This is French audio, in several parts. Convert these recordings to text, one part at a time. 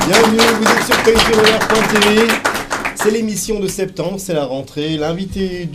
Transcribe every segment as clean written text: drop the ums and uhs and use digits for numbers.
Bienvenue, vous êtes sur qualitéhoraire.tv. C'est l'émission de septembre, c'est la rentrée. L'invité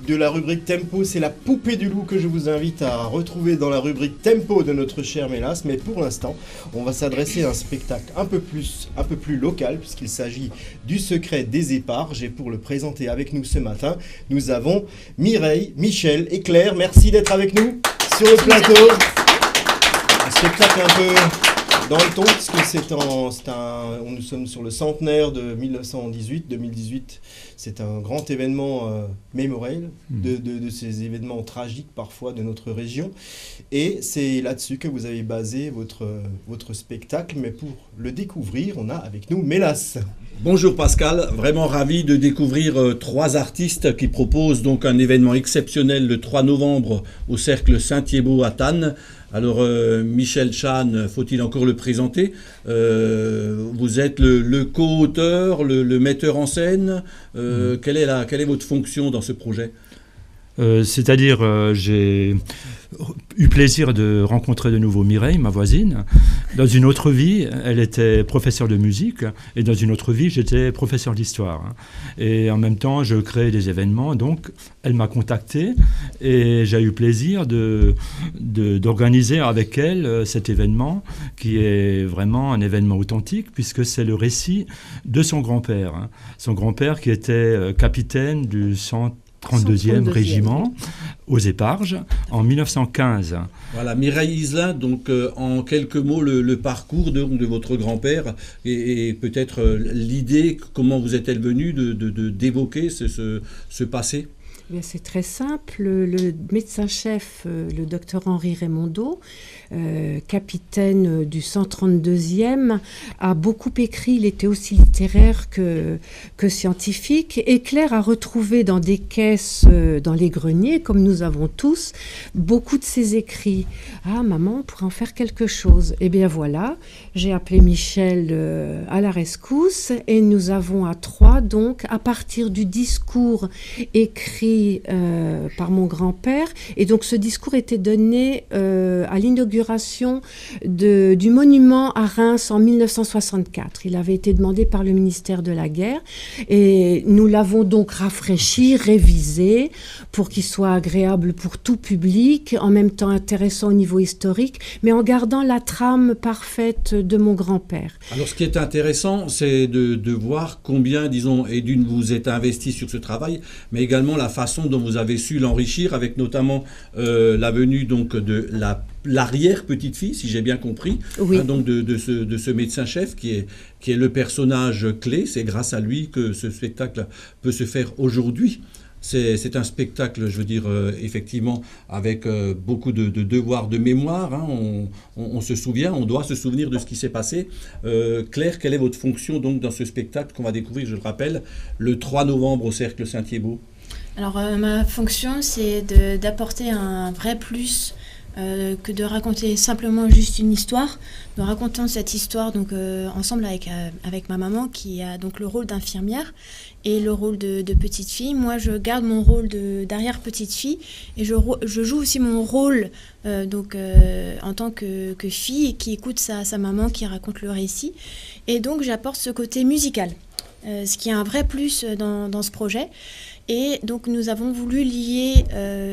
de la rubrique Tempo, c'est la poupée du loup que je vous invite à retrouver dans la rubrique Tempo de notre cher Mélas. Mais pour l'instant, on va s'adresser à un spectacle un peu plus local, puisqu'il s'agit du secret des éparges. Et pour le présenter avec nous ce matin, nous avons Mireille, Michel et Claire. Merci d'être avec nous sur le plateau. Un spectacle un peu dans le ton, puisque nous sommes sur le centenaire de 1918. 2018, c'est un grand événement mémoriel de ces événements tragiques parfois de notre région. Et c'est là-dessus que vous avez basé votre spectacle. Mais pour le découvrir, on a avec nous Mélas. Bonjour Pascal, vraiment ravi de découvrir trois artistes qui proposent donc un événement exceptionnel le 3 novembre au Cercle Saint-Thiébaut à Thann. Alors Michel Chan, faut-il encore le présenter? Vous êtes le co-auteur, le metteur en scène. Quelle est votre fonction dans ce projet? C'est-à-dire, j'ai eu plaisir de rencontrer de nouveau Mireille, ma voisine. Dans une autre vie, elle était professeure de musique, et dans une autre vie, j'étais professeur d'histoire. Et en même temps, je créais des événements, donc elle m'a contacté, et j'ai eu plaisir d'organiser avec elle cet événement, qui est vraiment un événement authentique, puisque c'est le récit de son grand-père. Son grand-père qui était capitaine du 132e régiment aux Éparges en 1915. Voilà, Mireille Iselin, donc en quelques mots le parcours de votre grand-père et peut-être l'idée, comment vous est-elle venue d'évoquer ce passé? C'est très simple. Le médecin-chef, le docteur Henri Raymondeau, capitaine du 132e, a beaucoup écrit. Il était aussi littéraire que scientifique. Et Claire a retrouvé dans des caisses, dans les greniers, comme nous avons tous, beaucoup de ses écrits. Ah, maman, on pourrait en faire quelque chose. Eh bien voilà, j'ai appelé Michel à la rescousse et nous avons à trois, donc, à partir du discours écrit par mon grand-père. Et donc ce discours était donné à l'inauguration du monument à Reims en 1964. Il avait été demandé par le ministère de la Guerre et nous l'avons donc rafraîchi, révisé pour qu'il soit agréable pour tout public, en même temps intéressant au niveau historique, mais en gardant la trame parfaite de mon grand-père. Alors ce qui est intéressant, c'est de voir combien, disons, et d'une vous êtes investi sur ce travail, mais également la façon dont vous avez su l'enrichir, avec notamment la venue donc de l'arrière-petite-fille, si j'ai bien compris, oui. Donc de ce médecin-chef qui est le personnage clé. C'est grâce à lui que ce spectacle peut se faire aujourd'hui. C'est un spectacle, je veux dire, effectivement, avec beaucoup de devoirs de mémoire. On se souvient, on doit se souvenir de ce qui s'est passé. Claire, quelle est votre fonction donc dans ce spectacle qu'on va découvrir, je le rappelle, le 3 novembre au Cercle Saint-Thiébaut? Alors ma fonction, c'est d'apporter un vrai plus que de raconter simplement juste une histoire. Nous racontons cette histoire donc ensemble avec ma maman qui a donc le rôle d'infirmière et le rôle de petite fille. Moi, je garde mon rôle d'arrière petite fille et je joue aussi mon rôle en tant que fille qui écoute sa maman qui raconte le récit. Et donc j'apporte ce côté musical, ce qui est un vrai plus dans ce projet. Et donc nous avons voulu lier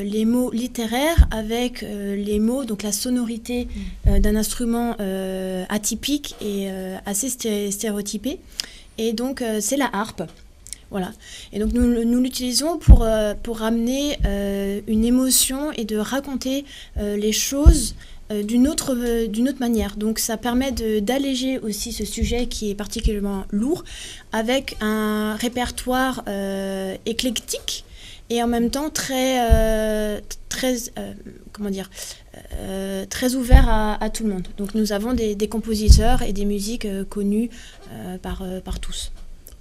les mots littéraires avec les mots, donc la sonorité d'un instrument atypique et assez stéréotypé. Et donc c'est la harpe. Voilà. Et donc nous l'utilisons pour ramener une émotion et de raconter les choses d'une autre manière. Donc ça permet d'alléger aussi ce sujet qui est particulièrement lourd avec un répertoire éclectique et en même temps très ouvert à tout le monde. Donc nous avons des compositeurs et des musiques connues par tous.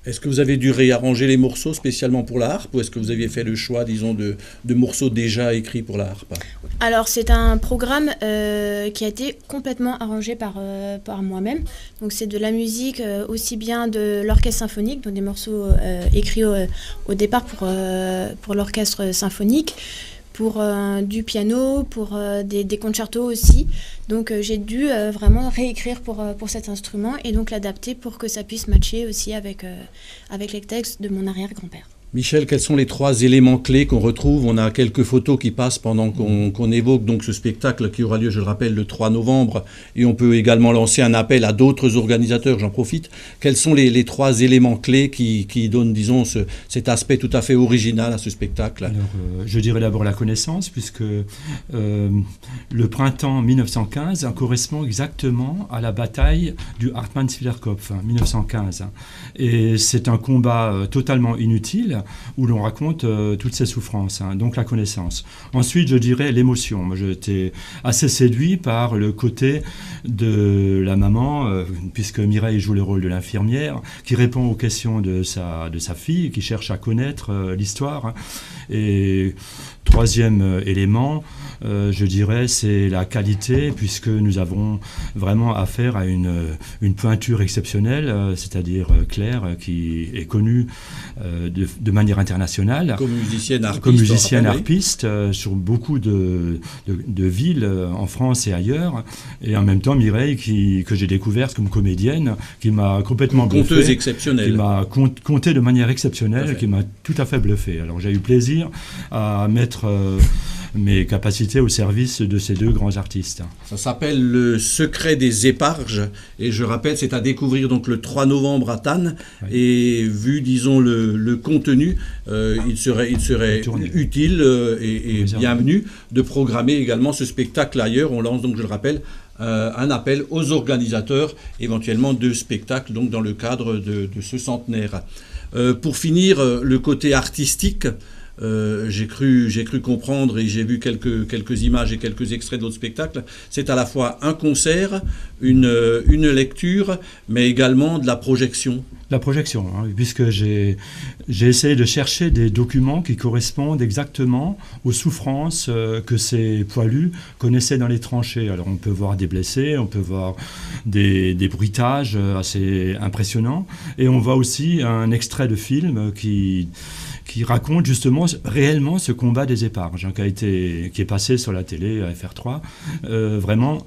Est-ce que vous avez dû réarranger les morceaux spécialement pour la harpe ou est-ce que vous aviez fait le choix, disons, de morceaux déjà écrits pour la harpe? Alors, c'est un programme qui a été complètement arrangé par moi-même. Donc, c'est de la musique aussi bien de l'orchestre symphonique, donc des morceaux écrits au départ pour l'orchestre symphonique, pour du piano, pour des concertos aussi. Donc j'ai dû vraiment réécrire pour cet instrument et donc l'adapter pour que ça puisse matcher aussi avec les textes de mon arrière-grand-père. Michel, quels sont les 3 éléments clés qu'on retrouve? On a quelques photos qui passent pendant qu'on évoque donc ce spectacle qui aura lieu, je le rappelle, le 3 novembre. Et on peut également lancer un appel à d'autres organisateurs, j'en profite. Quels sont les 3 éléments clés qui donnent, disons, cet aspect tout à fait original à ce spectacle? Alors, je dirais d'abord la connaissance, puisque le printemps 1915 correspond exactement à la bataille du Hartmannswiederkopf, 1915. Et c'est un combat totalement inutile, où l'on raconte toutes ces souffrances, donc la connaissance. Ensuite, je dirais l'émotion. Moi, j'étais assez séduit par le côté de la maman, puisque Mireille joue le rôle de l'infirmière, qui répond aux questions de sa fille, qui cherche à connaître l'histoire. Et 3e élément, je dirais, c'est la qualité, puisque nous avons vraiment affaire à une pointure exceptionnelle, c'est-à-dire Claire, qui est connue de manière internationale. Comme musicienne harpiste sur beaucoup de villes en France et ailleurs. Et en même temps, Mireille, que j'ai découverte comme comédienne, qui m'a complètement bluffé. Conteuse exceptionnelle. Qui m'a conté de manière exceptionnelle, qui m'a tout à fait bluffé. Alors j'ai eu plaisir à mettre mes capacités au service de ces 2 grands artistes. Ça s'appelle Le secret des éparges, et je rappelle, c'est à découvrir donc le 3 novembre à Thann, oui. Et vu, disons, le contenu, il serait utile et bienvenu de programmer également ce spectacle ailleurs. On lance donc, je le rappelle, un appel aux organisateurs, éventuellement de spectacles, donc dans le cadre de ce centenaire. Pour finir, le côté artistique, j'ai cru comprendre, et j'ai vu quelques images et quelques extraits d'autres spectacles. C'est à la fois un concert, une lecture, mais également de la projection. La projection, puisque j'ai essayé de chercher des documents qui correspondent exactement aux souffrances que ces poilus connaissaient dans les tranchées. Alors on peut voir des blessés, on peut voir des bruitages assez impressionnants, et on voit aussi un extrait de film qui raconte justement réellement ce combat des éparges, qui est passé sur la télé à FR3. Vraiment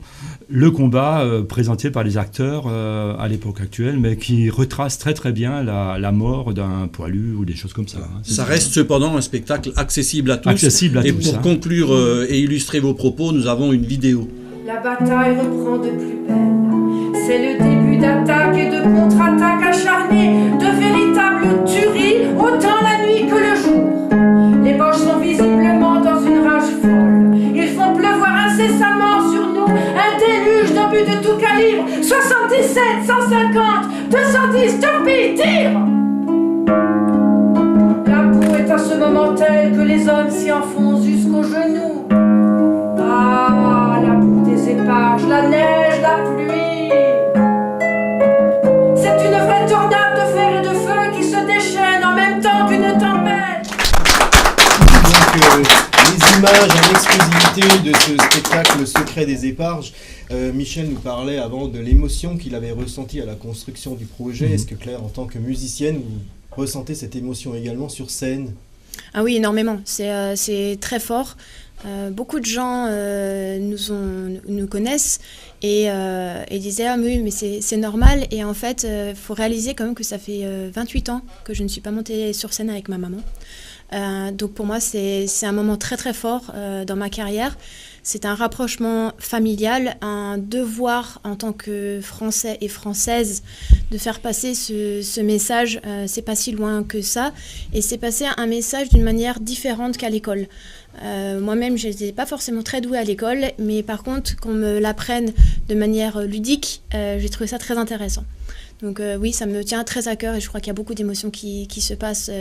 le combat présenté par les acteurs à l'époque actuelle, mais qui retrace très bien la mort d'un poilu ou des choses comme ça. Ça reste cependant un spectacle accessible à tous. Et pour conclure et illustrer vos propos, nous avons une vidéo. La bataille reprend de plus belle. C'est le début d'attaques et de contre-attaques acharnées, de véritables tueries, autant la nuit que le jour. Les Boches sont visiblement dans une rage folle. Ils font pleuvoir incessamment sur nous un déluge d'obus de tout calibre. 77, 150, 210, torpilles, tire! La boue est à ce moment telle que les hommes s'y enfoncent jusqu'aux genoux. Ah, la boue des éparges, la neige, la pluie. C'est une vraie tornade de fer et de feu qui se déchaîne en même temps qu'une tempête. Donc, les images en exclusivité de ce spectacle Le secret des éparges. Michel nous parlait avant de l'émotion qu'il avait ressentie à la construction du projet. Est-ce que Claire, en tant que musicienne, vous ressentez cette émotion également sur scène? Ah oui, énormément. C'est très fort. Beaucoup de gens nous connaissent et disaient « Ah oui, mais c'est normal ». Et en fait, il faut réaliser quand même que ça fait 28 ans que je ne suis pas montée sur scène avec ma maman. Donc pour moi, c'est un moment très très fort dans ma carrière. C'est un rapprochement familial, un devoir en tant que Français et Française de faire passer ce message. C'est pas si loin que ça. Et c'est passer un message d'une manière différente qu'à l'école. Moi-même, je n'étais pas forcément très douée à l'école, mais par contre, qu'on me l'apprenne de manière ludique, j'ai trouvé ça très intéressant. Donc oui, ça me tient très à cœur et je crois qu'il y a beaucoup d'émotions qui se passent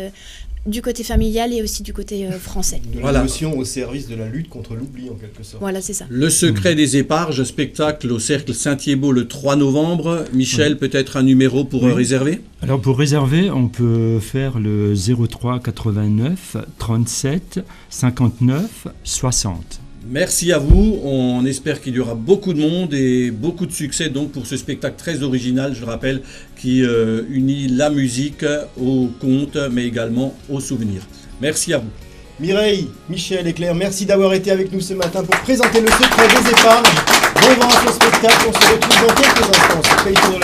du côté familial et aussi du côté français. De l'émotion au service de la lutte contre l'oubli, en quelque sorte. Voilà, c'est ça. Le secret des éparges, spectacle au Cercle Saint-Thiébaut le 3 novembre. Michel, peut-être un numéro pour réserver? Alors pour réserver, on peut faire le 03 89 37 59 60. Merci à vous, on espère qu'il y aura beaucoup de monde et beaucoup de succès donc pour ce spectacle très original, je le rappelle, qui unit la musique au conte mais également au souvenir. Merci à vous. Mireille, Michel et Claire, merci d'avoir été avec nous ce matin pour présenter le secret des épargnes. Bon vent à ce spectacle, on se retrouve dans quelques instants sur Payton